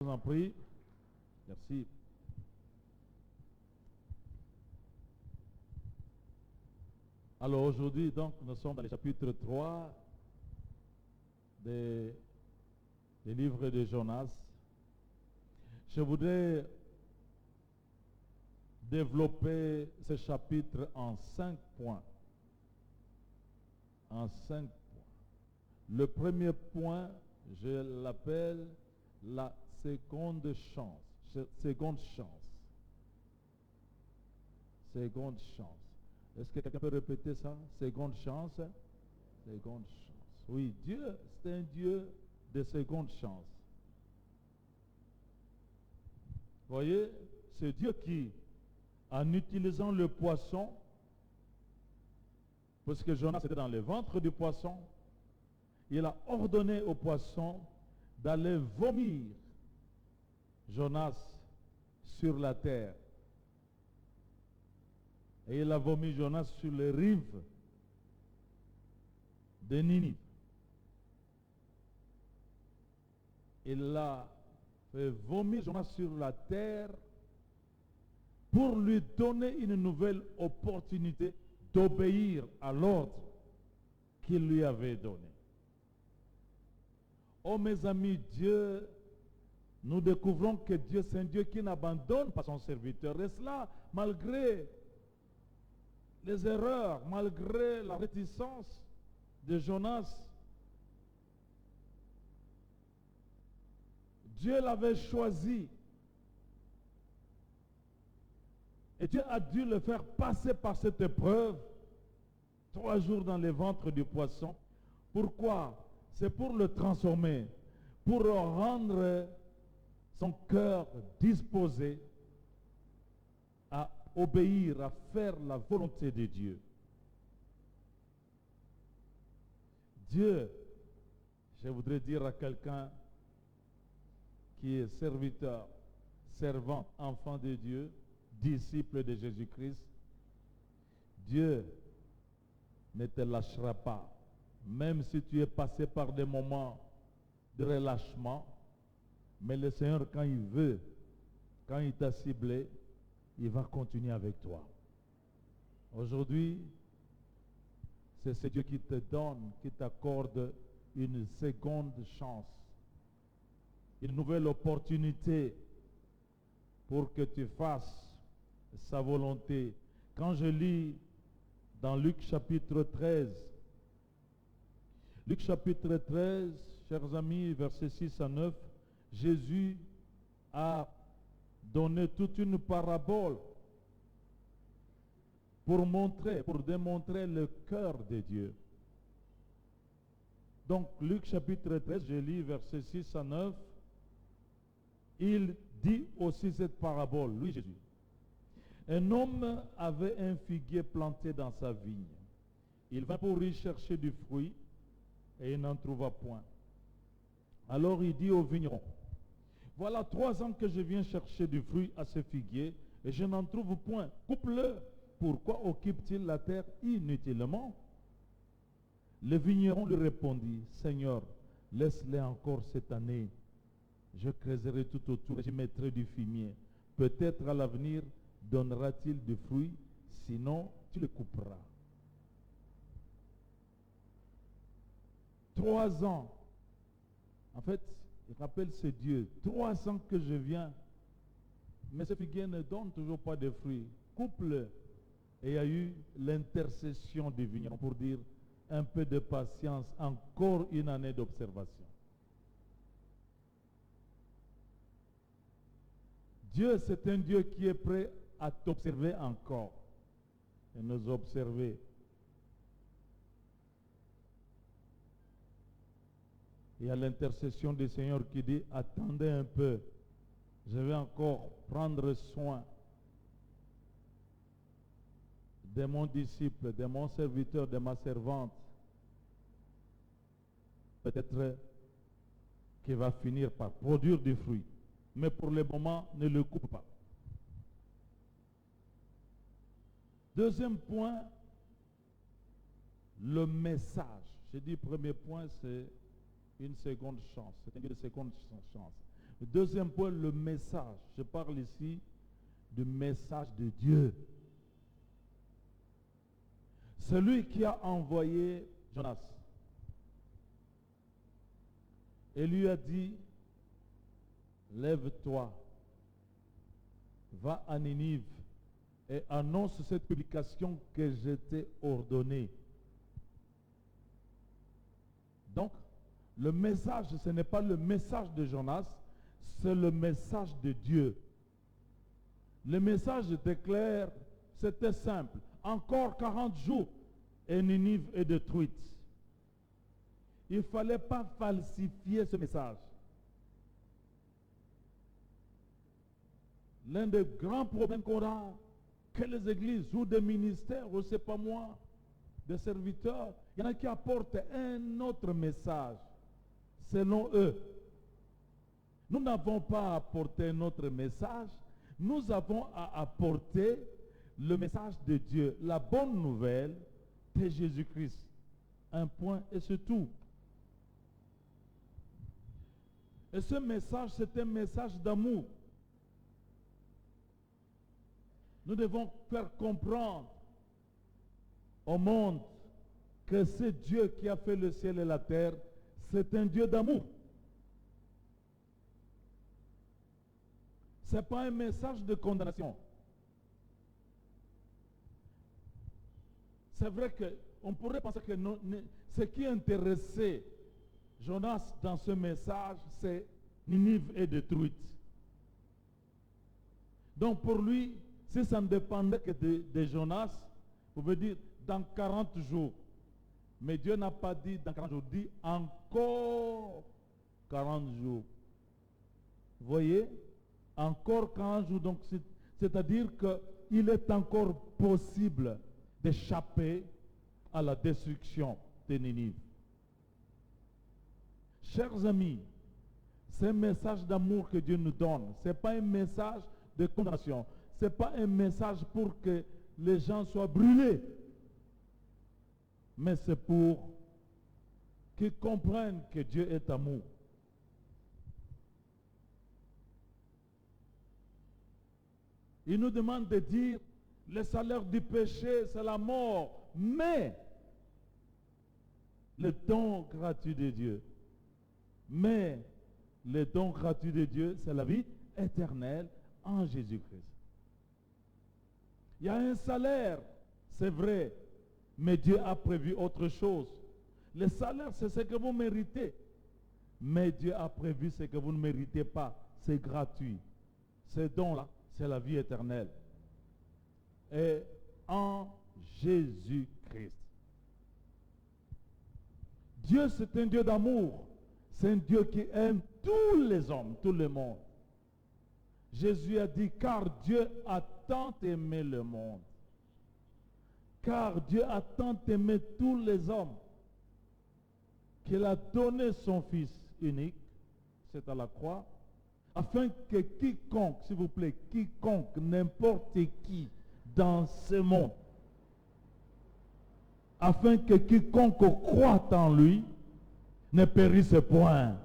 Je vous en prie. Merci. Alors aujourd'hui, donc, nous sommes dans le chapitre 3 des livres de Jonas. Je voudrais développer ce chapitre en 5 points. En 5 points. Le premier point, je l'appelle la seconde chance. Seconde chance. Seconde chance. Est-ce que quelqu'un peut répéter ça? Seconde chance. Seconde chance. Oui, Dieu, c'est un Dieu de seconde chance. Vous voyez, c'est Dieu qui, en utilisant le poisson, parce que Jonas était dans le ventre du poisson, il a ordonné au poisson d'aller vomir Jonas sur la terre. Et il a vomi Jonas sur les rives de Ninive. Il a fait vomir Jonas sur la terre pour lui donner une nouvelle opportunité d'obéir à l'ordre qu'il lui avait donné. Oh mes amis, Dieu, nous découvrons que Dieu, c'est un Dieu qui n'abandonne pas son serviteur. Et cela, malgré les erreurs, malgré la réticence de Jonas. Dieu l'avait choisi. Et Dieu a dû le faire passer par cette épreuve, 3 jours dans le ventre du poisson. Pourquoi? C'est pour le transformer, pour rendre son cœur disposé à obéir, à faire la volonté de Dieu. Dieu, je voudrais dire à quelqu'un qui est serviteur, servant, enfant de Dieu, disciple de Jésus-Christ, Dieu ne te lâchera pas. Même si tu es passé par des moments de relâchement, mais le Seigneur, quand il veut, quand il t'a ciblé, il va continuer avec toi. Aujourd'hui, c'est ce Dieu qui te donne, qui t'accorde une seconde chance, une nouvelle opportunité pour que tu fasses sa volonté. Quand je lis dans Luc chapitre 13, Luc chapitre 13, chers amis, versets 6 à 9, Jésus a donné toute une parabole pour démontrer le cœur de Dieu. Donc, Luc chapitre 13, je lis versets 6 à 9, il dit aussi cette parabole, lui Jésus. Un homme avait un figuier planté dans sa vigne. Il vint pour y chercher du fruit et il n'en trouva point. Alors il dit au vigneron, voilà 3 ans que je viens chercher du fruit à ce figuier et je n'en trouve point. Coupe-le. Pourquoi occupe-t-il la terre inutilement? Le vigneron lui répondit, Seigneur, laisse-les encore cette année. Je creuserai tout autour et je mettrai du fumier. Peut-être à l'avenir donnera-t-il du fruit, sinon tu le couperas. 3 ans. En fait, il rappelle ce Dieu. 3 ans que je viens, mais ce figuier ne donne toujours pas de fruits. Coupe-le. Et il y a eu l'intercession du vigneron pour dire un peu de patience, encore une année d'observation. Dieu, c'est un Dieu qui est prêt à t'observer encore et nous observer. Il y a l'intercession du Seigneur qui dit, attendez un peu, je vais encore prendre soin de mon disciple, de mon serviteur, de ma servante. Peut-être qu'il va finir par produire du fruit. Mais pour le moment, ne le coupe pas. Deuxième point, le message. J'ai dit premier point, c'est une seconde chance. C'est une seconde chance. Le deuxième point, le message. Je parle ici du message de Dieu. Celui qui a envoyé Jonas et lui a dit, lève-toi, va à Ninive et annonce cette publication que je t'ai ordonnée. Donc, le message, ce n'est pas le message de Jonas, c'est le message de Dieu. Le message déclare, c'était simple, encore 40 jours et Ninive est détruite. Il ne fallait pas falsifier ce message. L'un des grands problèmes qu'on a, que les églises ou des ministères, ou c'est pas moi, des serviteurs, il y en a qui apportent un autre message, selon eux. Nous n'avons pas apporté notre message, nous avons à apporter le message de Dieu, la bonne nouvelle de Jésus-Christ. Un point et c'est tout. Et ce message, c'est un message d'amour. Nous devons faire comprendre au monde que c'est Dieu qui a fait le ciel et la terre, c'est un Dieu d'amour. Ce n'est pas un message de condamnation. C'est vrai qu'on pourrait penser que ce qui intéressait Jonas dans ce message, c'est Ninive est détruite. Donc pour lui, si ça ne dépendait que de Jonas, vous pouvez dire dans 40 jours. Mais Dieu n'a pas dit dans 40 jours, il dit encore 40 jours. Vous voyez? Encore 40 jours. Donc c'est-à-dire qu'il est encore possible d'échapper à la destruction de Ninive. Chers amis, c'est un message d'amour que Dieu nous donne. Ce n'est pas un message de condamnation. Ce n'est pas un message pour que les gens soient brûlés. Mais c'est pour qu'ils comprennent que Dieu est amour. Il nous demande de dire, le salaire du péché, c'est la mort. Mais, le don gratuit de Dieu. Mais, le don gratuit de Dieu, c'est la vie éternelle en Jésus-Christ. Il y a un salaire, c'est vrai, mais Dieu a prévu autre chose. Le salaire, c'est ce que vous méritez. Mais Dieu a prévu ce que vous ne méritez pas. C'est gratuit. Ce don-là, c'est la vie éternelle. Et en Jésus-Christ. Dieu, c'est un Dieu d'amour. C'est un Dieu qui aime tous les hommes, tout le monde. Jésus a dit, car Dieu a tant aimé le monde. Car Dieu a tant aimé tous les hommes qu'il a donné son Fils unique, c'est à la croix, afin que quiconque, s'il vous plaît, quiconque, n'importe qui dans ce monde, afin que quiconque croit en lui ne périsse point,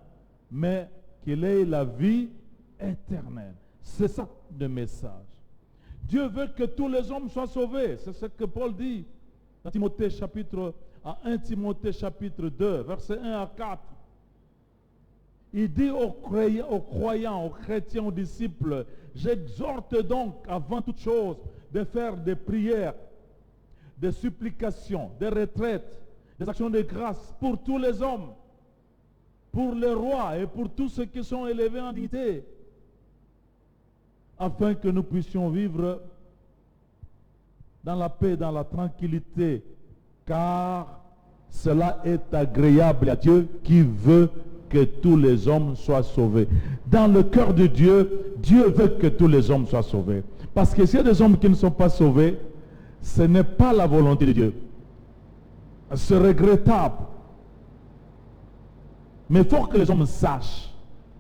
mais qu'il ait la vie éternelle. C'est ça le message. Dieu veut que tous les hommes soient sauvés. C'est ce que Paul dit dans Timothée à 1 Timothée chapitre 2, versets 1 à 4. Il dit aux croyants, aux chrétiens, aux disciples, j'exhorte donc avant toute chose de faire des prières, des supplications, des retraites, des actions de grâce pour tous les hommes, pour les rois et pour tous ceux qui sont élevés en dignité, afin que nous puissions vivre dans la paix, dans la tranquillité, car cela est agréable à Dieu qui veut que tous les hommes soient sauvés. Dans le cœur de Dieu, Dieu veut que tous les hommes soient sauvés. Parce que s'il y a des hommes qui ne sont pas sauvés, ce n'est pas la volonté de Dieu. C'est regrettable. Mais il faut que les hommes sachent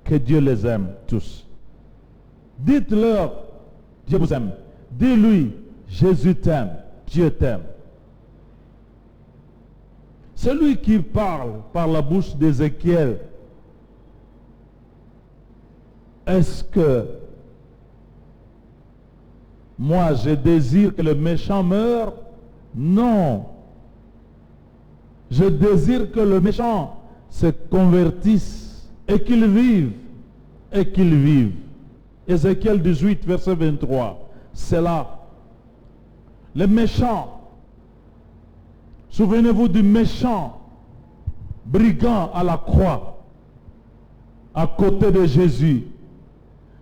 que Dieu les aime tous. Dites-leur, Dieu vous aime. Dis-lui, Jésus t'aime, Dieu t'aime. Celui qui parle par la bouche d'Ézéchiel Est-ce que moi je désire que le méchant meure? Non. Je désire que le méchant se convertisse et qu'il vive. Et qu'il vive. Ézéchiel 18, verset 23. C'est là. Les méchants. Souvenez-vous du méchant brigand à la croix, à côté de Jésus.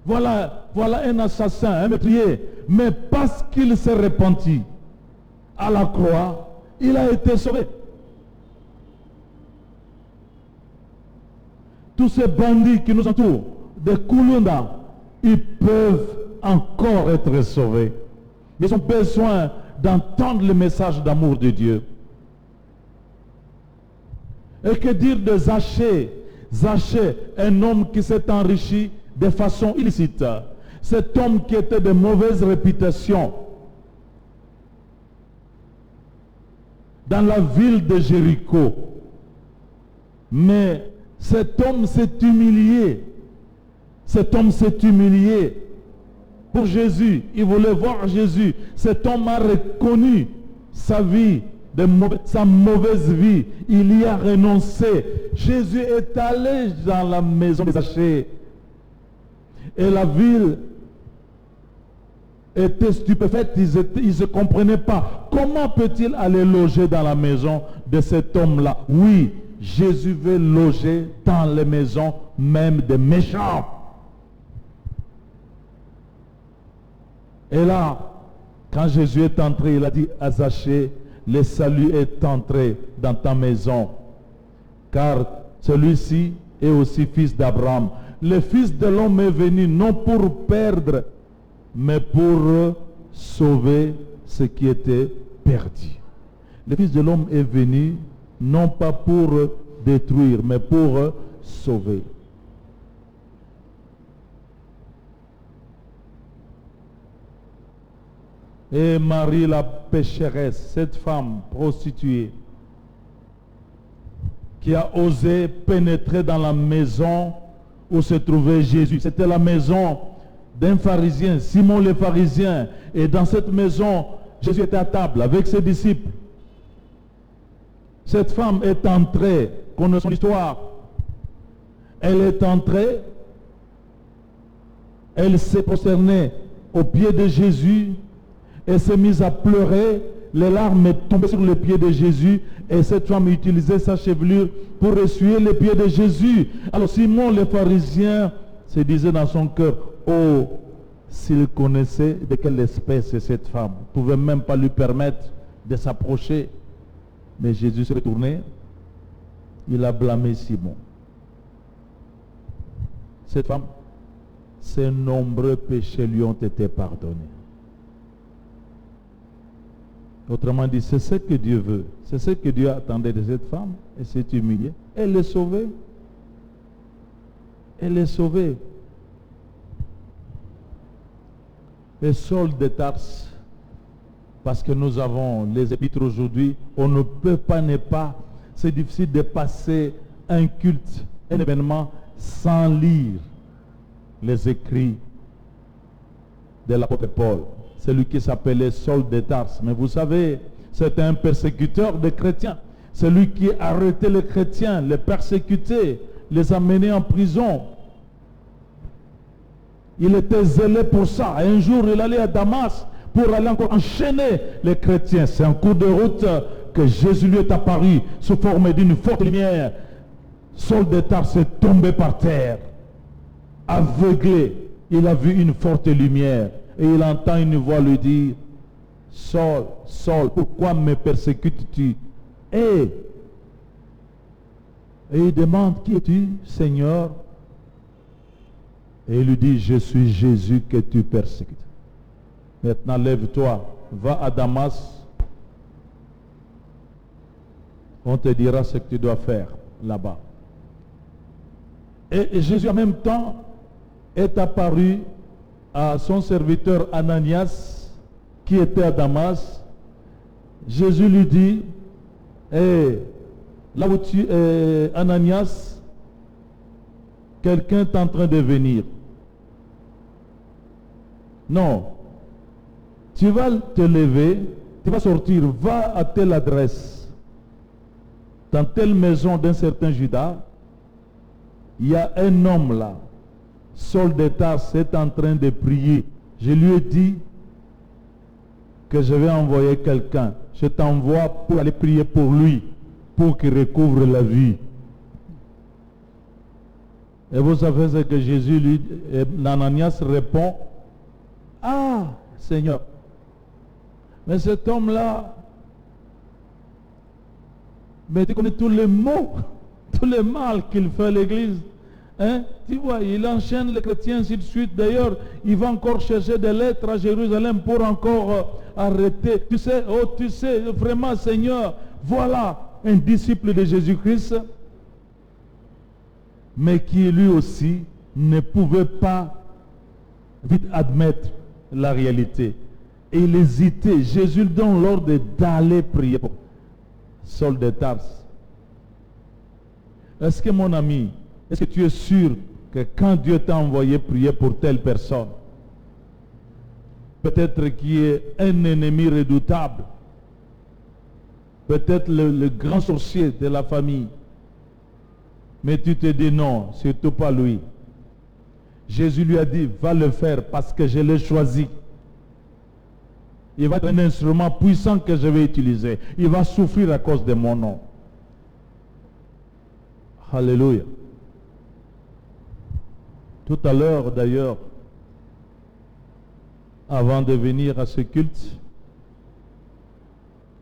Voilà un assassin, un meurtrier. Mais parce qu'il s'est repenti à la croix, il a été sauvé. Tous ces bandits qui nous entourent, des Kulunda, ils peuvent encore être sauvés. Ils ont besoin d'entendre le message d'amour de Dieu. Et que dire de Zachée? Zachée, un homme qui s'est enrichi de façon illicite. Cet homme qui était de mauvaise réputation dans la ville de Jéricho. Mais cet homme s'est humilié. Cet homme s'est humilié pour Jésus. Il voulait voir Jésus. Cet homme a reconnu sa vie, sa mauvaise vie. Il y a renoncé. Jésus est allé dans la maison de Zachée. Et la ville était stupéfaite. Ils ne se comprenaient pas. Comment peut-il aller loger dans la maison de cet homme-là? Oui, Jésus veut loger dans les maisons même des méchants. Et là, quand Jésus est entré, il a dit à Zachée, le salut est entré dans ta maison, car celui-ci est aussi fils d'Abraham. Le Fils de l'homme est venu non pour perdre, mais pour sauver ce qui était perdu. Le Fils de l'homme est venu non pas pour détruire, mais pour sauver. Et Marie la pécheresse, cette femme prostituée, qui a osé pénétrer dans la maison où se trouvait Jésus. C'était la maison d'un pharisien, Simon le pharisien. Et dans cette maison, Jésus était à table avec ses disciples. Cette femme est entrée, connaissons l'histoire. Elle est entrée, elle s'est prosternée aux pieds de Jésus. Elle s'est mise à pleurer, les larmes sont tombées sur les pieds de Jésus, et cette femme utilisait sa chevelure pour essuyer les pieds de Jésus. Alors Simon le pharisien se disait dans son cœur, oh, s'il connaissait de quelle espèce est cette femme, il ne pouvait même pas lui permettre de s'approcher. Mais Jésus s'est retourné, il a blâmé Simon. Cette femme, ses nombreux péchés lui ont été pardonnés. Autrement dit, c'est ce que Dieu veut. C'est ce que Dieu attendait de cette femme. Elle s'est humiliée. Elle est sauvée. Elle est sauvée. Et Saul de Tarse, parce que nous avons les épîtres aujourd'hui, on ne peut pas ne pas. C'est difficile de passer un culte, un événement, sans lire les écrits de l'apôtre Paul. Celui qui s'appelait Saul de Tarse. Mais vous savez, c'était un persécuteur des chrétiens. Celui qui arrêtait les chrétiens, les persécutait, les amenait en prison. Il était zélé pour ça. Un jour, il allait à Damas pour aller encore enchaîner les chrétiens. C'est en cours de route que Jésus lui est apparu sous forme d'une forte lumière. Saul de Tarse est tombé par terre. Aveuglé, il a vu une forte lumière. Et il entend une voix lui dire, Saul, Saul, pourquoi me persécutes-tu? Et il demande, qui es-tu, Seigneur? Et il lui dit, je suis Jésus que tu persécutes. Maintenant, lève-toi, va à Damas. On te dira ce que tu dois faire là-bas. Et Jésus en même temps est apparu à son serviteur Ananias qui était à Damas. Jésus lui dit, là où tu es, Ananias, quelqu'un est en train de venir. Non. Tu vas te lever, tu vas sortir, va à telle adresse. Dans telle maison d'un certain Judas, il y a un homme là. Saul de Tarse est en train de prier. Je lui ai dit que je vais envoyer quelqu'un. Je t'envoie pour aller prier pour lui, pour qu'il recouvre la vie. Et vous savez ce que Jésus lui, Ananias répond, ah Seigneur, mais cet homme-là, mais tu connais tous les maux, tous les mal qu'il fait à l'église. Hein? Tu vois, il enchaîne les chrétiens ainsi de suite. D'ailleurs, il va encore chercher des lettres à Jérusalem pour encore arrêter. Tu sais, vraiment Seigneur, voilà un disciple de Jésus-Christ, mais qui lui aussi ne pouvait pas vite admettre la réalité. Et il hésitait. Jésus lui donne l'ordre d'aller prier pour Saul de Tarse. Est-ce que mon ami, est-ce que tu es sûr que quand Dieu t'a envoyé prier pour telle personne, peut-être qui est un ennemi redoutable, peut-être le grand sorcier de la famille, mais tu te dis non, surtout pas lui. Jésus lui a dit, va le faire parce que je l'ai choisi. Il va être un instrument puissant que je vais utiliser. Il va souffrir à cause de mon nom. Alléluia. Tout à l'heure d'ailleurs, avant de venir à ce culte,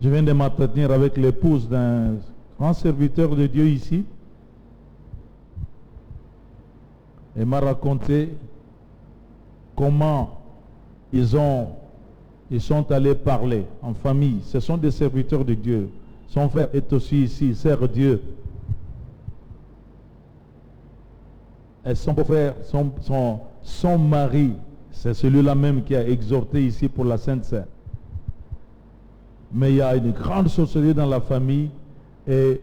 je viens de m'entretenir avec l'épouse d'un grand serviteur de Dieu ici. Elle m'a raconté comment ils sont allés parler en famille. Ce sont des serviteurs de Dieu. Son frère est aussi ici, sert Dieu. Et son frère, son mari, c'est celui-là même qui a exhorté ici pour la Sainte Seine. Mais il y a une grande sorcellerie dans la famille et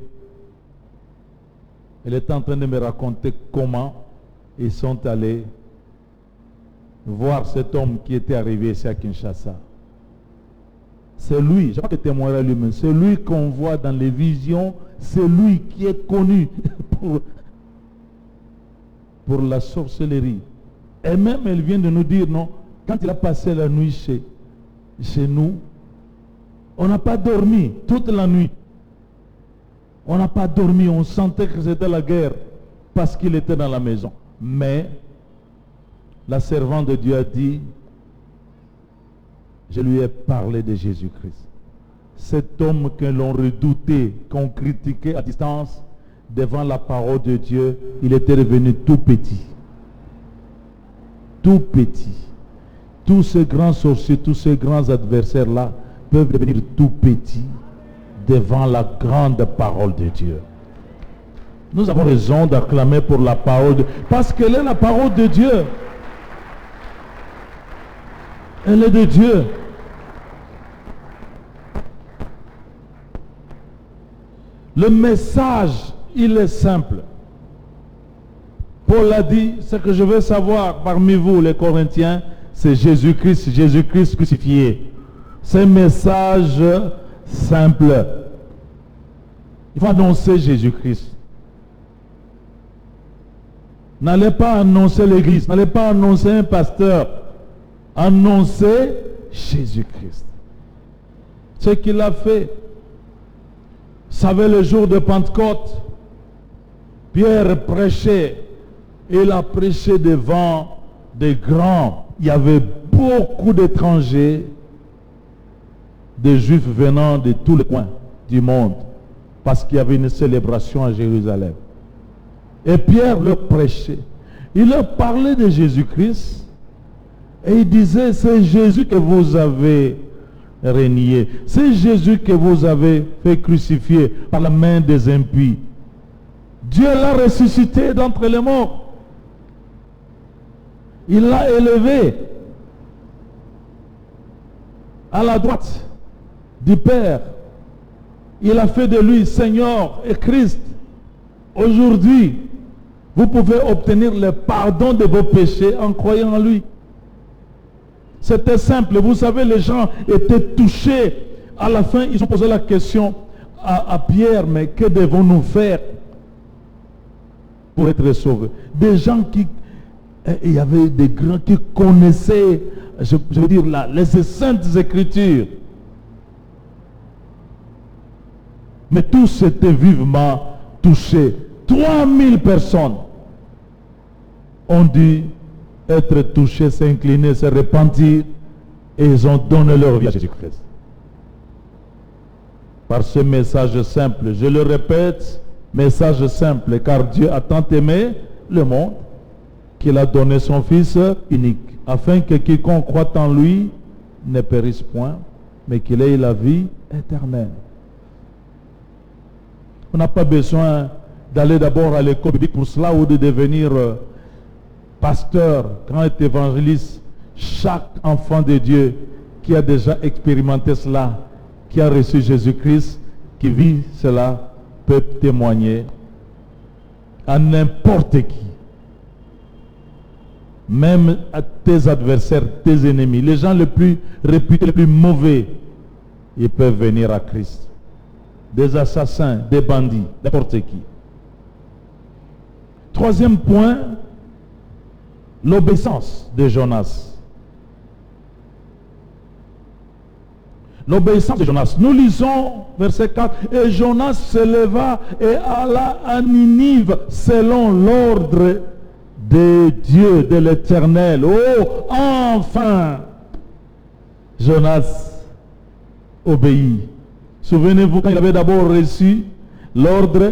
elle est en train de me raconter comment ils sont allés voir cet homme qui était arrivé ici à Kinshasa. C'est lui, je crois que témoignera lui-même, c'est lui qu'on voit dans les visions, c'est lui qui est connu pour la sorcellerie. Et même elle vient de nous dire, non, quand il a passé la nuit chez nous, on n'a pas dormi toute la nuit. On n'a pas dormi, on sentait que c'était la guerre parce qu'il était dans la maison. Mais la servante de Dieu a dit, je lui ai parlé de Jésus-Christ. Cet homme que l'on redoutait, qu'on critiquait à distance, devant la parole de Dieu, il était devenu tout petit. Tout petit. Tous ces grands sorciers, tous ces grands adversaires-là peuvent devenir tout petits devant la grande parole de Dieu. Nous avons raison d'acclamer pour la parole de Dieu, parce qu'elle est la parole de Dieu. Elle est de Dieu. Le message, il est simple. Paul a dit, ce que je veux savoir parmi vous, les Corinthiens, c'est Jésus-Christ, Jésus-Christ crucifié. C'est un message simple. Il faut annoncer Jésus-Christ. N'allez pas annoncer l'église, n'allez pas annoncer un pasteur. Annoncez Jésus-Christ. Ce qu'il a fait. Vous savez, le jour de Pentecôte, Pierre prêchait. Il a prêché devant des grands. Il y avait beaucoup d'étrangers, des juifs venant de tous les coins du monde, parce qu'il y avait une célébration à Jérusalem. Et Pierre leur prêchait. Il leur parlait de Jésus-Christ. Et il disait, c'est Jésus que vous avez régné. C'est Jésus que vous avez fait crucifier par la main des impies. Dieu l'a ressuscité d'entre les morts. Il l'a élevé à la droite du Père. Il a fait de lui Seigneur et Christ. Aujourd'hui, vous pouvez obtenir le pardon de vos péchés en croyant en lui. C'était simple. Vous savez, les gens étaient touchés. À la fin, ils ont posé la question à Pierre, mais que devons-nous faire pour être sauvés? Des gens qui... Il y avait des grands qui connaissaient, je veux dire, les saintes écritures. Mais tous étaient vivement touchés. 3000 personnes ont dû être touchés, s'incliner, se repentir, et ils ont donné leur vie à Jésus-Christ. Par ce message simple, je le répète, message simple, car Dieu a tant aimé le monde qu'il a donné son Fils unique, afin que quiconque croit en lui ne périsse point, mais qu'il ait la vie éternelle. On n'a pas besoin d'aller d'abord à l'école biblique pour cela ou de devenir pasteur, grand évangéliste. Chaque enfant de Dieu qui a déjà expérimenté cela, qui a reçu Jésus-Christ, qui vit cela, peut témoigner à n'importe qui. Même à tes adversaires, tes ennemis, les gens les plus réputés, les plus mauvais, ils peuvent venir à Christ. Des assassins, des bandits, n'importe qui. Troisième point, l'obéissance de Jonas. L'obéissance de Jonas. Nous lisons verset 4. Et Jonas se leva et alla à Ninive selon l'ordre de Dieu, de l'Éternel. Oh, enfin, Jonas obéit. Souvenez-vous quand il avait d'abord reçu l'ordre,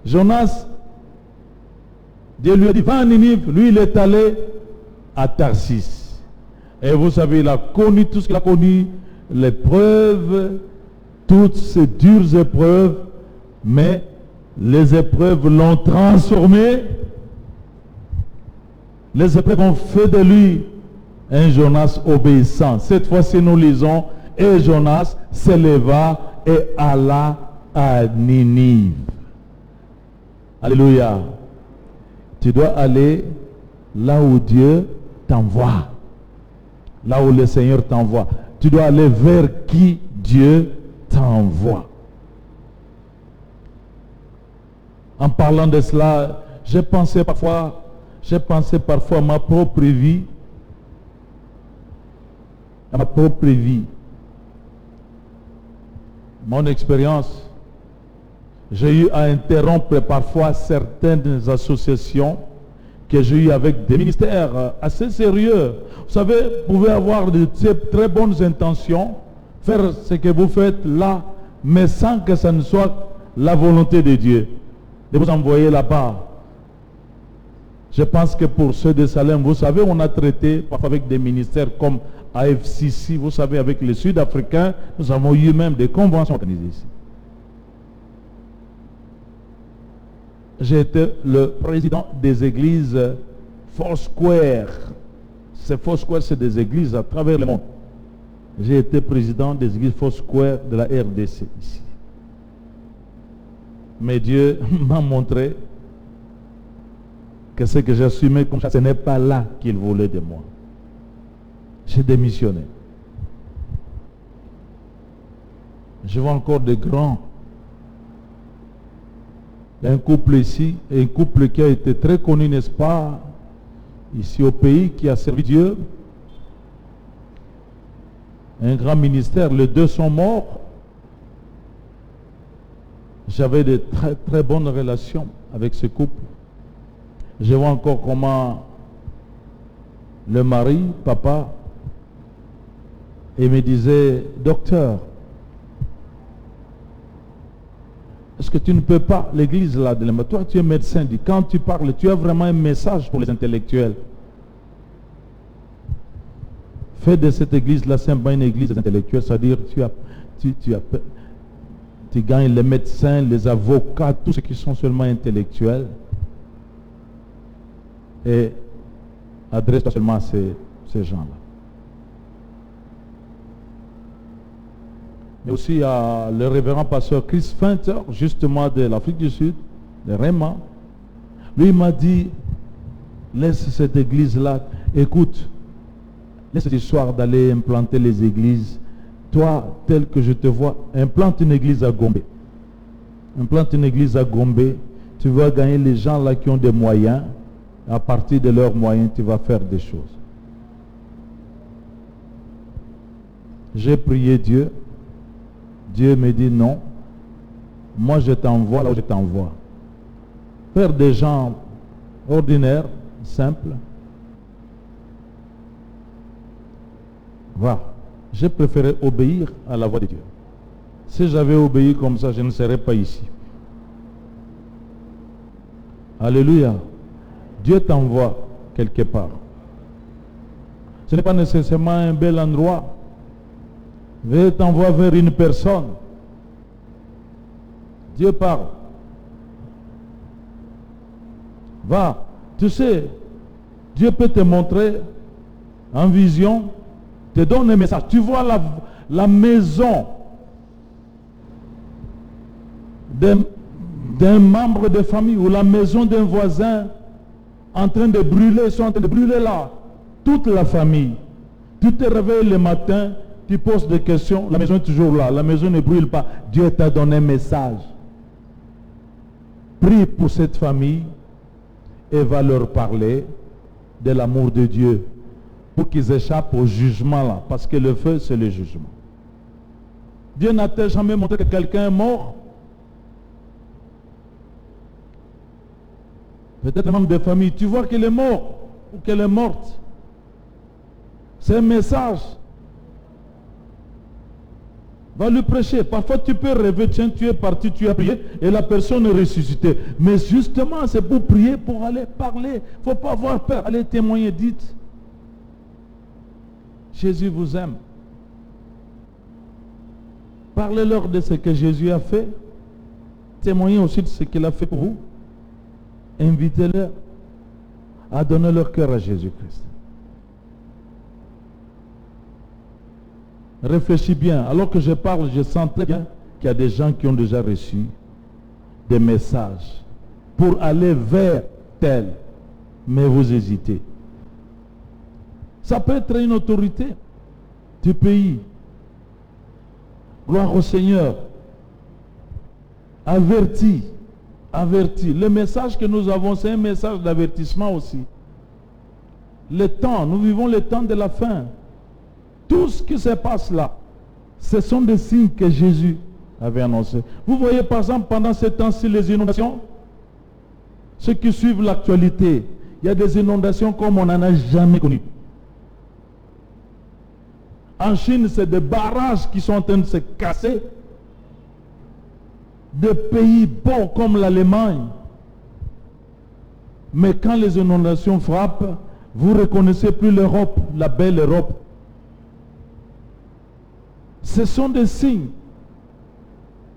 Jonas, Dieu lui a dit, va à Ninive. Lui, il est allé à Tarsis. Et vous savez, il a connu tout ce qu'il a connu, l'épreuve, toutes ces dures épreuves, mais les épreuves l'ont transformé. Les épreuves ont fait de lui un Jonas obéissant. Cette fois-ci, nous lisons, et Jonas s'éleva et alla à Ninive. Alléluia. Tu dois aller là où Dieu t'envoie. Là où le Seigneur t'envoie. Tu dois aller vers qui Dieu t'envoie. En parlant de cela, j'ai pensé parfois à ma propre vie. À ma propre vie. Mon expérience, j'ai eu à interrompre parfois certaines associations que j'ai eues avec des ministères assez sérieux. Vous savez, vous pouvez avoir de très bonnes intentions, faire ce que vous faites là, mais sans que ça ne soit la volonté de Dieu. De vous envoyer là-bas. Je pense que pour ceux de Salem, vous savez, on a traité parfois avec des ministères comme AFCC, vous savez, avec les Sud-Africains, nous avons eu même des conventions organisées ici. J'ai été le président des églises Foursquare. Ces Foursquare, c'est des églises à travers le monde. J'ai été président des églises Foursquare de la RDC ici. Mais Dieu m'a montré que ce que j'assumais comme ça, ce n'est pas là qu'il voulait de moi. J'ai démissionné. Je vois encore des grands. Un couple ici, un couple qui a été très connu, n'est-ce pas, ici au pays, qui a servi Dieu. Un grand ministère, les deux sont morts. J'avais de très très bonnes relations avec ce couple. Je vois encore comment le mari, papa, il me disait, docteur, est-ce que tu ne peux pas, l'église là, toi tu es médecin, dit, quand tu parles, tu as vraiment un message pour les intellectuels. Fais de cette église-là simplement une église des intellectuels, c'est-à-dire tu gagnes les médecins, les avocats, tous ceux qui sont seulement intellectuels, et adresse-toi seulement à ces gens-là. Mais aussi à le révérend pasteur Chris Finter, justement de l'Afrique du Sud, de Réma. Lui m'a dit, laisse cette église-là, écoute, laisse cette histoire d'aller implanter les églises. Toi, tel que je te vois, implante une église à Gombe. Implante une église à Gombe. Tu vas gagner les gens là qui ont des moyens. À partir de leurs moyens, tu vas faire des choses. J'ai prié Dieu. Dieu me dit non. Moi, je t'envoie là où je t'envoie. Faire des gens ordinaires, simples. Voilà. J'ai préféré obéir à la voix de Dieu. Si j'avais obéi comme ça, je ne serais pas ici. Alléluia. Dieu t'envoie quelque part. Ce n'est pas nécessairement un bel endroit. Dieu t'envoie vers une personne. Dieu parle. Va. Tu sais, Dieu peut te montrer en vision, te donne un message. Tu vois la maison d'un membre de famille ou la maison d'un voisin en train de brûler, ils sont en train de brûler là. Toute la famille. Tu te réveilles le matin, tu poses des questions, la maison est toujours là, la maison ne brûle pas. Dieu t'a donné un message. Prie pour cette famille et va leur parler de l'amour de Dieu pour qu'ils échappent au jugement là, parce que le feu c'est le jugement. Dieu n'a-t-il jamais montré que quelqu'un est mort? Peut-être un membre de famille, tu vois qu'il est mort ou qu'elle est morte. C'est un message. Va lui prêcher. Parfois tu peux rêver, tiens, tu es parti, tu as prié et la personne est ressuscitée. Mais justement, c'est pour prier, pour aller parler. Il ne faut pas avoir peur. Allez témoigner, dites. Jésus vous aime. Parlez-leur de ce que Jésus a fait. Témoignez aussi de ce qu'il a fait pour vous. Invitez-les à donner leur cœur à Jésus-Christ. Réfléchis bien. Alors que je parle, je sens très bien qu'il y a des gens qui ont déjà reçu des messages pour aller vers tel. Mais vous hésitez. Ça peut être une autorité du pays. Gloire au Seigneur. Averti. Averti. Le message que nous avons, c'est un message d'avertissement aussi. Le temps, nous vivons le temps de la fin. Tout ce qui se passe là, ce sont des signes que Jésus avait annoncés. Vous voyez par exemple pendant ces temps-ci les inondations, ceux qui suivent l'actualité, il y a des inondations comme on n'en a jamais connu. En Chine, c'est des barrages qui sont en train de se casser. Des pays beaux comme l'Allemagne. Mais quand les inondations frappent, vous ne reconnaissez plus l'Europe, la belle Europe. Ce sont des signes.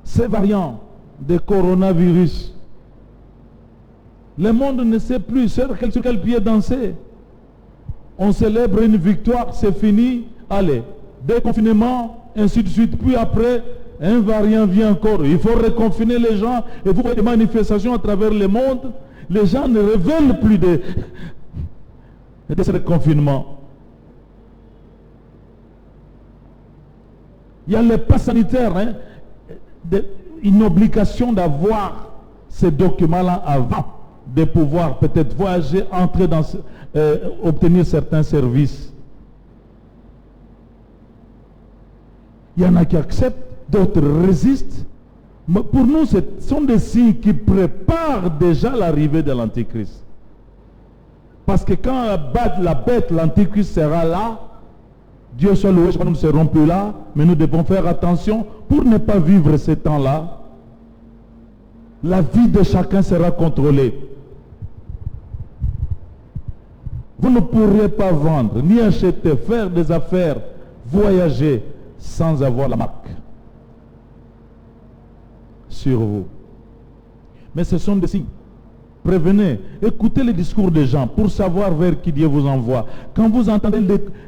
Ces variants de coronavirus. Le monde ne sait plus sur quel pied danser. On célèbre une victoire, c'est fini. Allez, déconfinement, ainsi de suite. Puis après, un variant vient encore. Il faut reconfiner les gens. Et vous voyez des manifestations à travers le monde. Les gens ne révèlent plus de ce confinement. Il y a les passes sanitaires, une obligation d'avoir ces documents-là avant de pouvoir peut-être voyager, entrer dans, obtenir certains services. Il y en a qui acceptent, d'autres résistent. Mais pour nous, ce sont des signes qui préparent déjà l'arrivée de l'Antéchrist. Parce que quand la bête, l'Antéchrist sera là, Dieu soit loué, nous ne serons plus là, mais nous devons faire attention pour ne pas vivre ces temps-là. La vie de chacun sera contrôlée. Vous ne pourrez pas vendre, ni acheter, faire des affaires, voyager sans avoir la marque sur vous. Mais ce sont des signes. Prévenez, écoutez les discours des gens pour savoir vers qui Dieu vous envoie. Quand vous entendez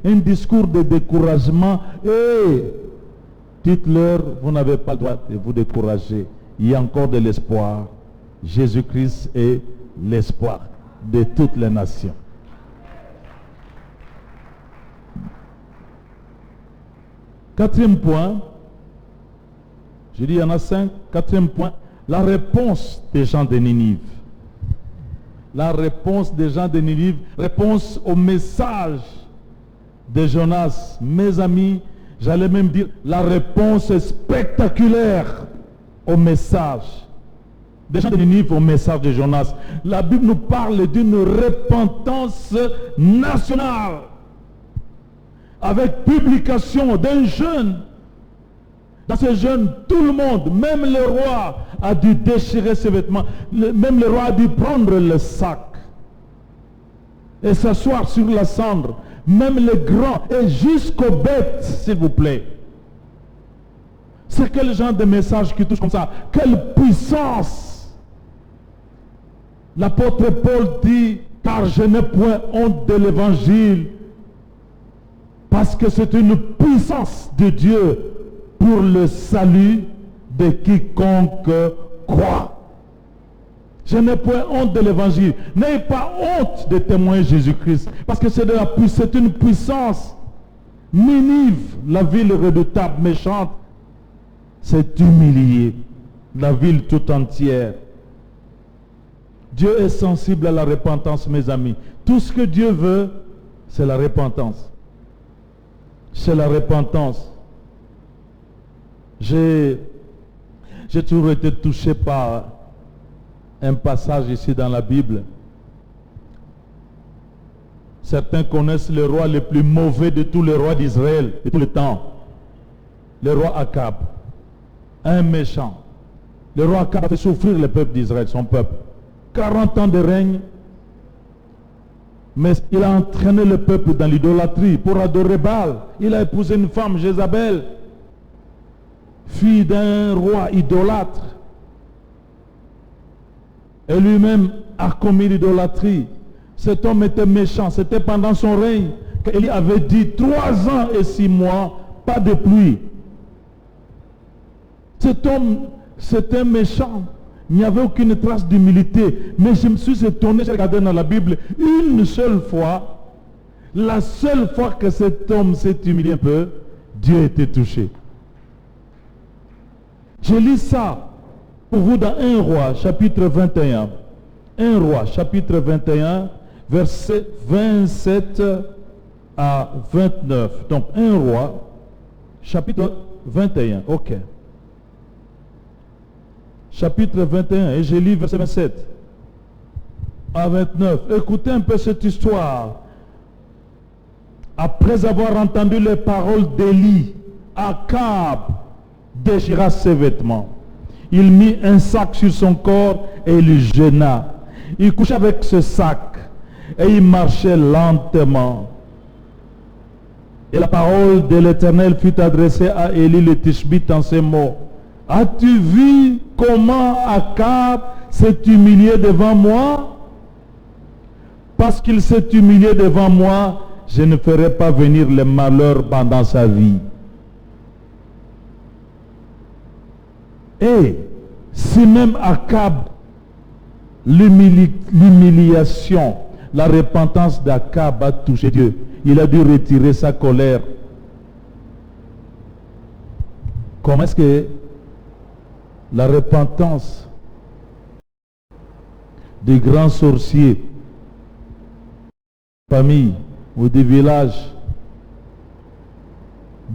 un discours de découragement, dites-leur, vous n'avez pas le droit de vous décourager. Il y a encore de l'espoir. Jésus-Christ est l'espoir de toutes les nations. Quatrième point, je dis il y en a 5. Quatrième point, la réponse des gens de Ninive. La réponse des gens de Ninive, réponse au message de Jonas. Mes amis, j'allais même dire, la réponse est spectaculaire au message des gens de Ninive, au message de Jonas. La Bible nous parle d'une repentance nationale, avec publication d'un jeûne. Dans ce jeûne, tout le monde, même le roi, a dû déchirer ses vêtements. Même le roi a dû prendre le sac et s'asseoir sur la cendre. Même les grands et jusqu'aux bêtes, s'il vous plaît. C'est quel genre de message qui touche comme ça? Quelle puissance! L'apôtre Paul dit, car je n'ai point honte de l'évangile, parce que c'est une puissance de Dieu pour le salut de quiconque croit. Je n'ai point honte de l'évangile. N'ayez pas honte de témoigner Jésus-Christ, parce que c'est une puissance. Ninive, la ville redoutable, méchante, s'est humiliée. La ville tout entière. Dieu est sensible à la repentance, mes amis. Tout ce que Dieu veut, c'est la repentance. C'est la repentance. J'ai toujours été touché par un passage ici dans la Bible. Certains connaissent le roi le plus mauvais de tous les rois d'Israël, de tout le temps. Le roi Akab. Un méchant. Le roi Akab a fait souffrir le peuple d'Israël, son peuple. 40 ans de règne. Mais il a entraîné le peuple dans l'idolâtrie pour adorer Baal. Il a épousé une femme, Jézabel, fille d'un roi idolâtre. Et lui-même a commis l'idolâtrie. Cet homme était méchant. C'était pendant son règne qu'Élie avait dit 3 ans et 6 mois, pas de pluie. Cet homme, c'était méchant. Il n'y avait aucune trace d'humilité. Mais je me suis étonné, j'ai regardé dans la Bible, une seule fois, la seule fois que cet homme s'est humilié un peu, Dieu était touché. Je lis ça pour vous dans 1 Roi, chapitre 21. 1 Roi, chapitre 21, versets 27 à 29. Donc 1 Roi, chapitre 21. Ok. Chapitre 21, et je lis verset 27 à 29. Écoutez un peu cette histoire. Après avoir entendu les paroles d'Élie, Akab déchira ses vêtements. Il mit un sac sur son corps et il jeûna. Il coucha avec ce sac et il marchait lentement. Et la parole de l'Éternel fut adressée à Élie le Tishbite en ces mots. As-tu vu comment Akab s'est humilié devant moi? Parce qu'il s'est humilié devant moi, je ne ferai pas venir le malheur pendant sa vie. Et si même Akab, l'humiliation, la repentance d'Akab a touché Dieu, il a dû retirer sa colère. Comment est-ce que la repentance des grands sorciers, familles ou des villages,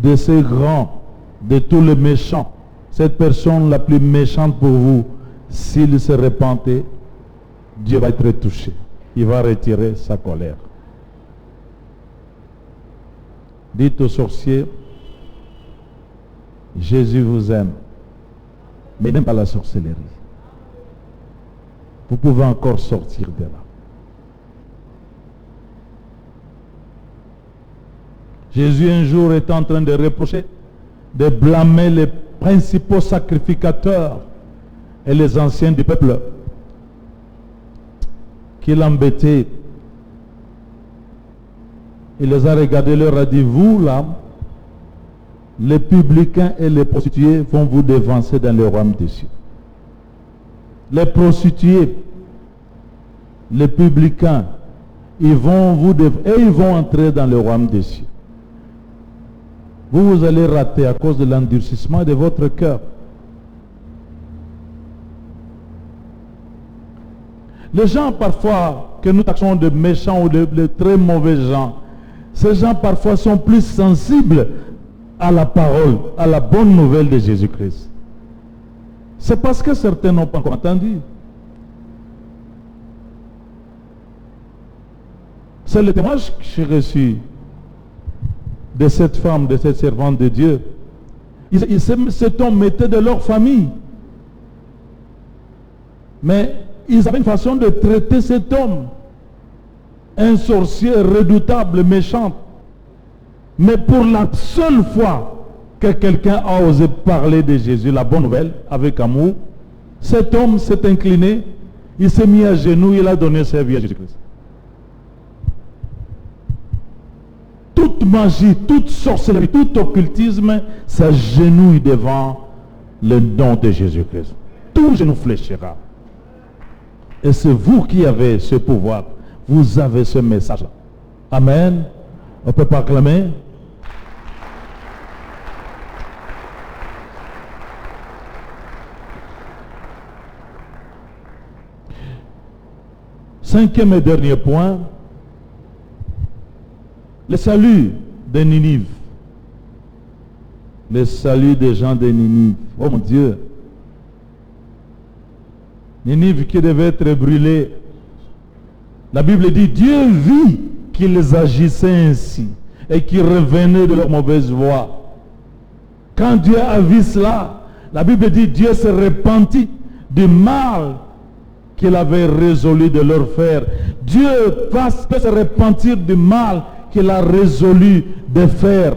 de ces grands, de tous les méchants, cette personne la plus méchante pour vous, s'il se repentait, Dieu va être touché. Il va retirer sa colère. Dites aux sorciers, Jésus vous aime, mais n'aime pas la sorcellerie. Vous pouvez encore sortir de là. Jésus un jour est en train de reprocher, de blâmer les principaux sacrificateurs et les anciens du peuple qui l'embêtaient. Il les a regardés, leur a dit, vous là, les publicains et les prostituées vont vous devancer dans le royaume des cieux. Les prostituées, les publicains, ils vont entrer dans le royaume des cieux. vous allez rater à cause de l'endurcissement de votre cœur. Les gens parfois que nous taxons de méchants ou de très mauvais gens, ces gens parfois sont plus sensibles à la parole, à la bonne nouvelle de Jésus-Christ. C'est parce que certains n'ont pas encore entendu. C'est le témoignage que j'ai reçu de cette femme, de cette servante de Dieu. Cet homme mettait de leur famille. Mais ils avaient une façon de traiter cet homme. Un sorcier redoutable, méchant. Mais pour la seule fois que quelqu'un a osé parler de Jésus, la bonne nouvelle, avec amour, cet homme s'est incliné, il s'est mis à genoux, il a donné sa vie à Jésus-Christ. Toute magie, toute sorcellerie, tout occultisme s'agenouille devant le nom de Jésus-Christ. Tout genou fléchira. Et c'est vous qui avez ce pouvoir. Vous avez ce message-là. Amen. On peut pas acclamer. Cinquième et dernier point. Le salut de Ninive. Le salut des gens de Ninive. Oh mon Dieu. Ninive qui devait être brûlée. La Bible dit, Dieu vit qu'ils agissaient ainsi et qu'ils revenaient de leur mauvaise voie. Quand Dieu a vu cela, la Bible dit, Dieu se repentit du mal qu'il avait résolu de leur faire. Dieu peut se repentir du mal qu'il a résolu de faire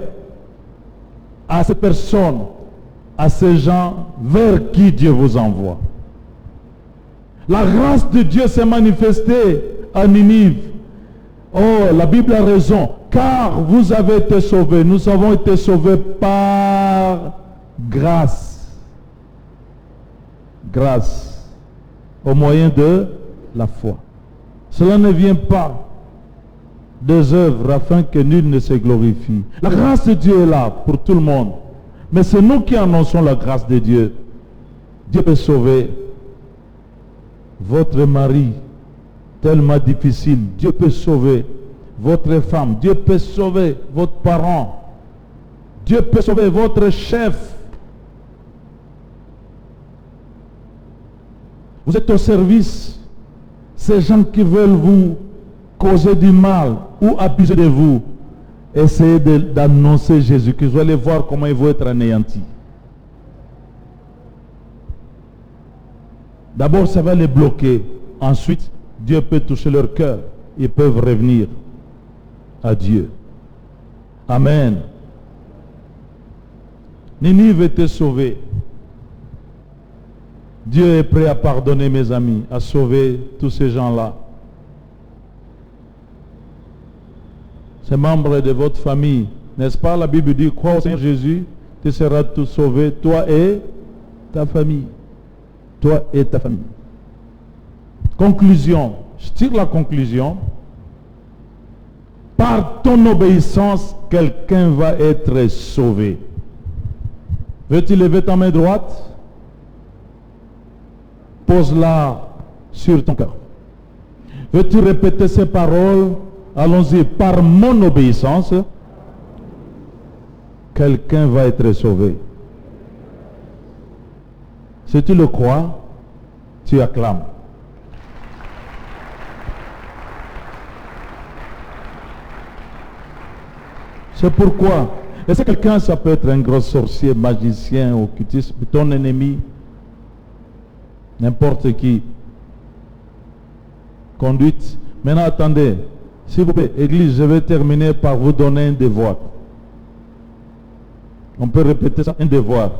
à ces personnes, à ces gens vers qui Dieu vous envoie. La grâce de Dieu s'est manifestée à Ninive. Oh, la Bible a raison, car vous avez été sauvés. Nous avons été sauvés par grâce. Grâce, au moyen de la foi. Cela ne vient pas des œuvres afin que nul ne se glorifie. La grâce de Dieu est là pour tout le monde. Mais c'est nous qui annonçons la grâce de Dieu. Dieu peut sauver votre mari tellement difficile. Dieu peut sauver votre femme. Dieu peut sauver votre parent. Dieu peut sauver votre chef. Vous êtes au service. Ces gens qui veulent vous causer du mal ou abuser de vous, essayez d'annoncer Jésus-Christ. Vous allez voir comment ils vont être anéantis. D'abord, ça va les bloquer. Ensuite, Dieu peut toucher leur cœur. Ils peuvent revenir à Dieu. Amen. Ninive était sauvée. Dieu est prêt à pardonner, mes amis, à sauver tous ces gens-là. Ces membres de votre famille, n'est-ce pas? La Bible dit, crois au Seigneur Jésus, tu seras tout sauvé, toi et ta famille. Toi et ta famille. Conclusion. Je tire la conclusion. Par ton obéissance, quelqu'un va être sauvé. Veux-tu lever ta main droite? Pose-la sur ton cœur. Veux-tu répéter ces paroles? Allons-y. Par mon obéissance, quelqu'un va être sauvé. Si tu le crois, tu acclames. C'est pourquoi, et c'est quelqu'un, ça peut être un gros sorcier, magicien, occultiste, ton ennemi, n'importe qui. Conduite. Maintenant, attendez. S'il vous plaît, Église, je vais terminer par vous donner un devoir. On peut répéter ça, un devoir.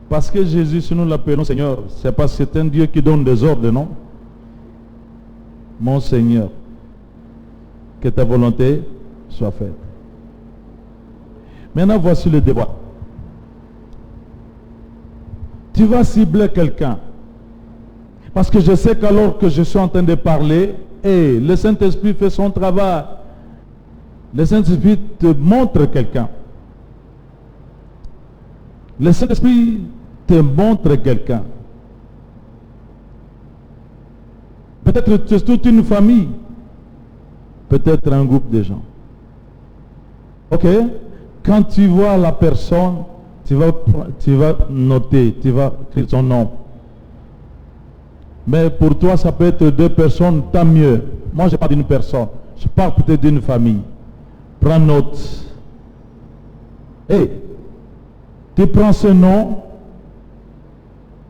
Parce que Jésus, si nous l'appelons Seigneur, c'est parce que c'est un Dieu qui donne des ordres, non? Mon Seigneur, que ta volonté soit faite. Maintenant, voici le devoir. Tu vas cibler quelqu'un. Parce que je sais qu'alors que je suis en train de parler, et le Saint-Esprit fait son travail. Le Saint-Esprit te montre quelqu'un. Le Saint-Esprit te montre quelqu'un. Peut-être c'est toute une famille. Peut-être un groupe de gens. Ok? Quand tu vois la personne, tu vas noter, tu vas écrire son nom. Mais pour toi, ça peut être 2 personnes, tant mieux. Moi, je parle d'une personne. Je parle peut-être d'une famille. Prends note. Et tu prends ce nom.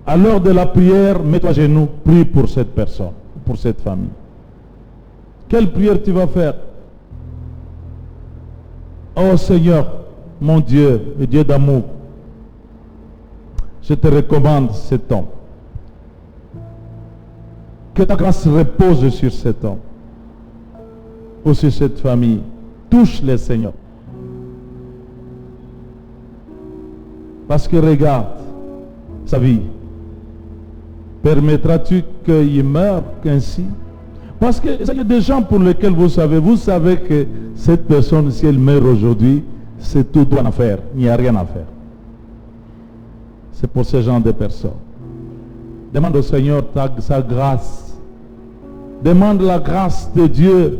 À l'heure de la prière, mets-toi à genoux, prie pour cette personne, pour cette famille. Quelle prière tu vas faire? Oh Seigneur, mon Dieu, le Dieu d'amour, je te recommande cet homme. Que ta grâce repose sur cet homme ou sur cette famille. Touche-les, Seigneur. Parce que regarde sa vie. Permettras-tu qu'il meure qu'ainsi? Parce que il y a des gens pour lesquels vous savez que cette personne, si elle meurt aujourd'hui, c'est tout à faire. Il n'y a rien à faire. C'est pour ce genre de personnes. Demande au Seigneur sa grâce. Demande la grâce de Dieu.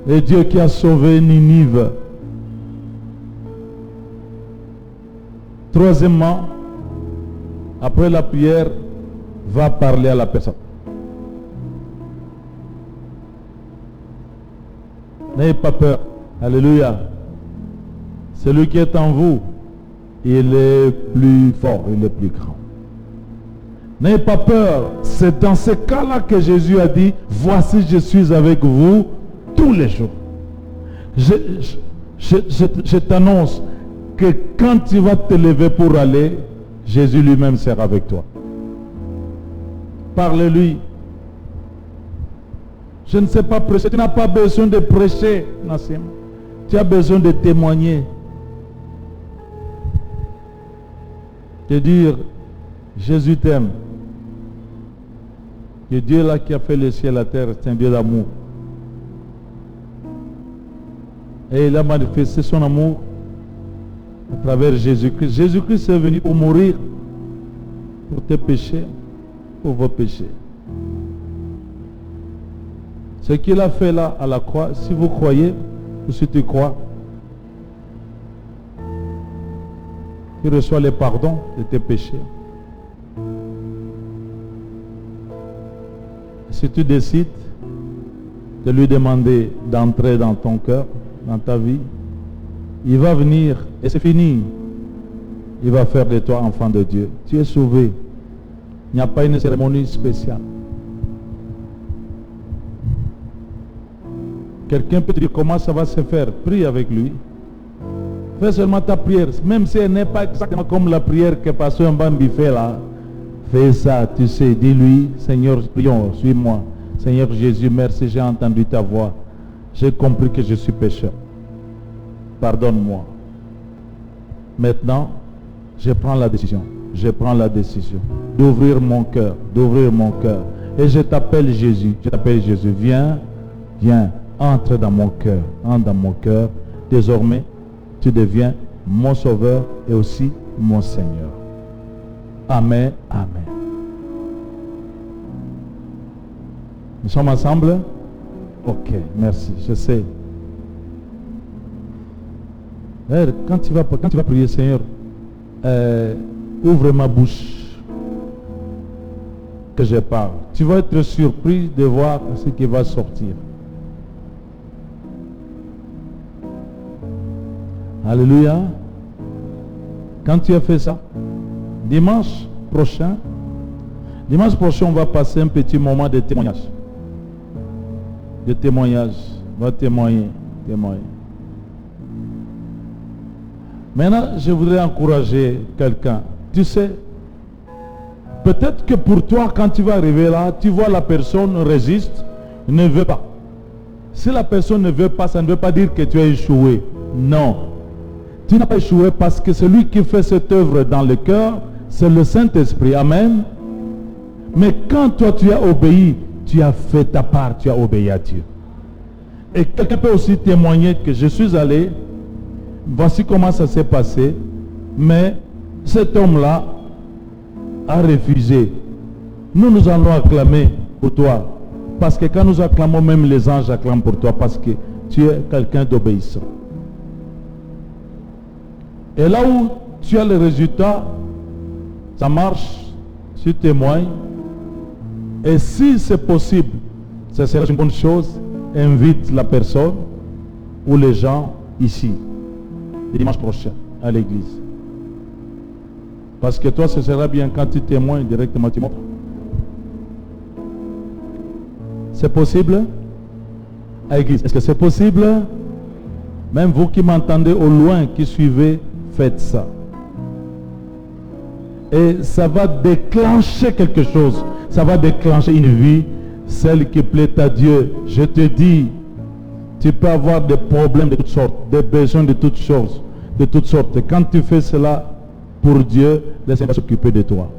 Et Dieu qui a sauvé Ninive. Troisièmement, après la prière, va parler à la personne. N'ayez pas peur. Alléluia. Celui qui est en vous, il est plus fort, il est plus grand. N'ayez pas peur. C'est dans ce cas-là que Jésus a dit, voici je suis avec vous tous les jours. Je t'annonce que quand tu vas te lever pour aller, Jésus lui-même sera avec toi. Parle-lui. Je ne sais pas prêcher. Tu n'as pas besoin de prêcher, Nassim. Tu as besoin de témoigner. De dire, Jésus t'aime. Que Dieu là qui a fait le ciel et la terre, c'est un Dieu d'amour. Et il a manifesté son amour à travers Jésus-Christ. Jésus-Christ est venu pour mourir pour tes péchés, pour vos péchés. Ce qu'il a fait là à la croix, si vous croyez, ou si tu crois, tu reçois le pardon de tes péchés. Si tu décides de lui demander d'entrer dans ton cœur, dans ta vie, il va venir et c'est fini. Il va faire de toi enfant de Dieu. Tu es sauvé. Il n'y a pas une cérémonie spéciale. Quelqu'un peut te dire comment ça va se faire. Prie avec lui. Fais seulement ta prière. Même si elle n'est pas exactement comme la prière que Pasteur Mbambi fait là. Fais ça, tu sais. Dis-lui, Seigneur, prions, suis-moi. Seigneur Jésus, merci, j'ai entendu ta voix. J'ai compris que je suis pécheur. Pardonne-moi. Maintenant, je prends la décision. Je prends la décision d'ouvrir mon cœur. D'ouvrir mon cœur. Et je t'appelle Jésus. Je t'appelle Jésus. Viens, viens. Entre dans mon cœur, entre dans mon cœur. Désormais, tu deviens mon sauveur et aussi mon Seigneur. Amen, amen. Nous sommes ensemble? Ok, merci, je sais. Quand tu vas prier, Seigneur, ouvre ma bouche, que je parle. Tu vas être surpris de voir ce qui va sortir. Alléluia. Quand tu as fait ça, dimanche prochain, on va passer un petit moment de témoignage. De témoignage. On va témoigner. Maintenant, je voudrais encourager quelqu'un. Tu sais, peut-être que pour toi, quand tu vas arriver là, tu vois la personne résiste, ne veut pas. Si la personne ne veut pas, ça ne veut pas dire que tu as échoué. Non. Tu n'as pas échoué parce que celui qui fait cette œuvre dans le cœur, c'est le Saint-Esprit. Amen. Mais quand toi tu as obéi, tu as fait ta part, tu as obéi à Dieu. Et quelqu'un peut aussi témoigner que je suis allé, voici comment ça s'est passé, mais cet homme-là a refusé. Nous allons acclamer pour toi. Parce que quand nous acclamons, même les anges acclament pour toi parce que tu es quelqu'un d'obéissant. Et là où tu as le résultat, ça marche, tu témoignes. Et si c'est possible, ce serait une bonne chose, invite la personne ou les gens ici, le dimanche prochain, à l'église. Parce que toi, ce sera bien quand tu témoignes directement, tu montres. C'est possible à l'église? Est-ce que c'est possible? Même vous qui m'entendez au loin, qui suivez, faites ça. Et ça va déclencher quelque chose. Ça va déclencher une vie, celle qui plaît à Dieu. Je te dis, tu peux avoir des problèmes de toutes sortes, des besoins de toutes choses, de toutes sortes. Et quand tu fais cela pour Dieu, le Seigneur va s'occuper de toi.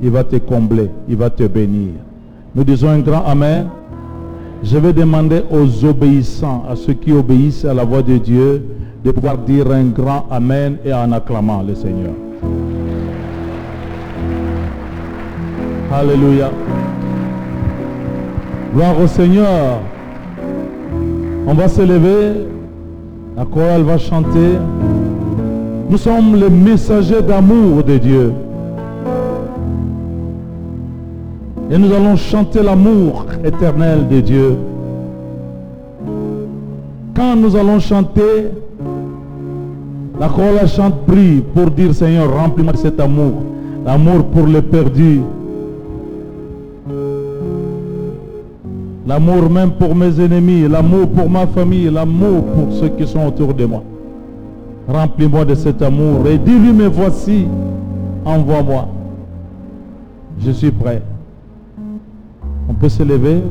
Il va te combler, il va te bénir. Nous disons un grand Amen. Je vais demander aux obéissants, à ceux qui obéissent à la voix de Dieu, de pouvoir dire un grand Amen et en acclamant le Seigneur. Alléluia. Gloire au Seigneur. On va se lever. La chorale va chanter. Nous sommes les messagers d'amour de Dieu. Et nous allons chanter l'amour éternel de Dieu. Quand nous allons chanter, la chorale chante, prie pour dire Seigneur, remplis-moi de cet amour. L'amour pour les perdus. L'amour même pour mes ennemis. L'amour pour ma famille. L'amour pour ceux qui sont autour de moi. Remplis-moi de cet amour. Et dis-lui, me voici. Envoie-moi. Je suis prêt. On peut se lever.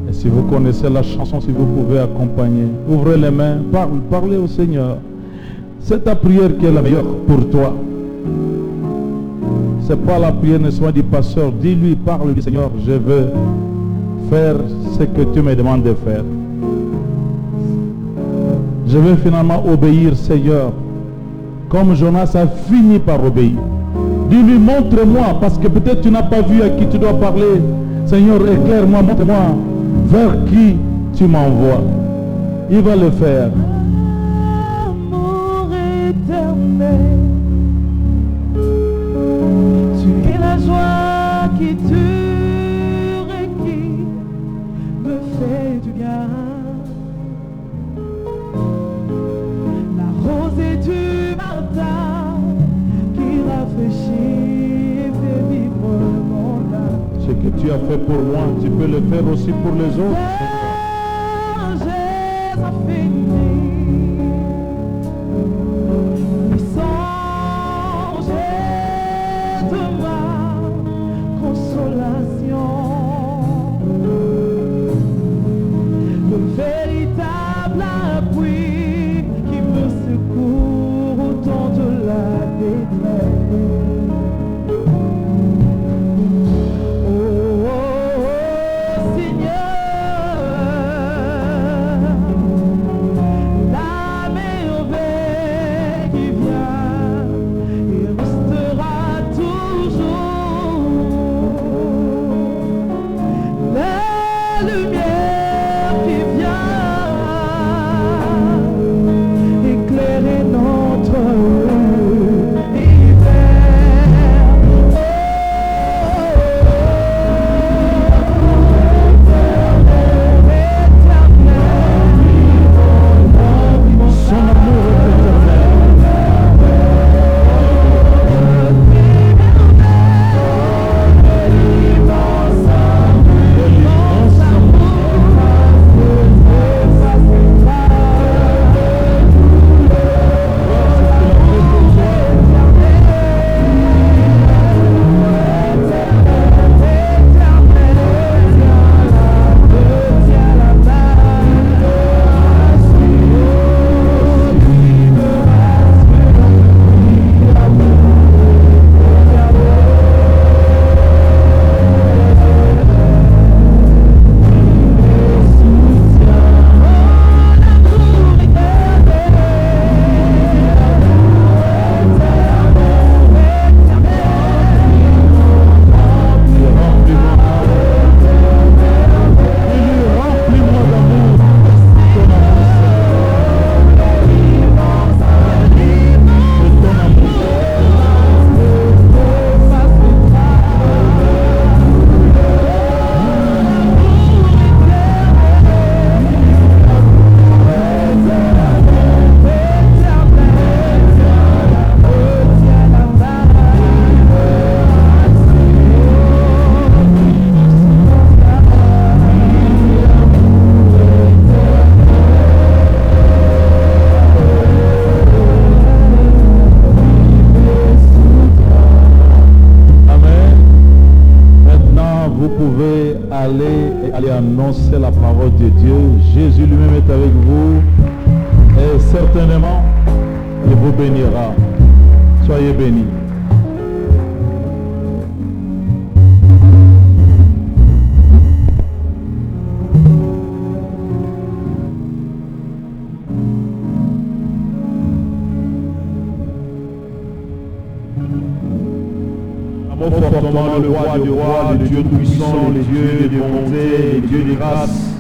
Et si vous connaissez la chanson, si vous pouvez accompagner, ouvrez les mains, parlez au Seigneur. C'est ta prière qui est la meilleure pour toi. Ce n'est pas la prière nécessairement du pasteur. Dis-lui, parle du Seigneur, je veux faire ce que tu me demandes de faire. Je veux finalement obéir, Seigneur. Comme Jonas a fini par obéir. Dis-lui, montre-moi, parce que peut-être tu n'as pas vu à qui tu dois parler. Seigneur, éclaire-moi, montre-moi vers qui tu m'envoies. Il va le faire. Amour éternel, tu es la joie qui dure et qui me fait du bien. La rosée du matin qui rafraîchit et fait vivre mon âme. Ce que tu as fait pour moi, tu peux le faire aussi pour les autres. J'ai infini, les songes de ma consolation, le véritable appui qui me secourt au temps de la détresse. Oh, oh, oh, Seigneur, pouvez aller annoncer la parole de Dieu. Jésus lui-même est avec vous et certainement il vous bénira. Soyez bénis. Fortement le roi du roi, le Dieu puissant, le Dieu de bonté, le Dieu de grâce.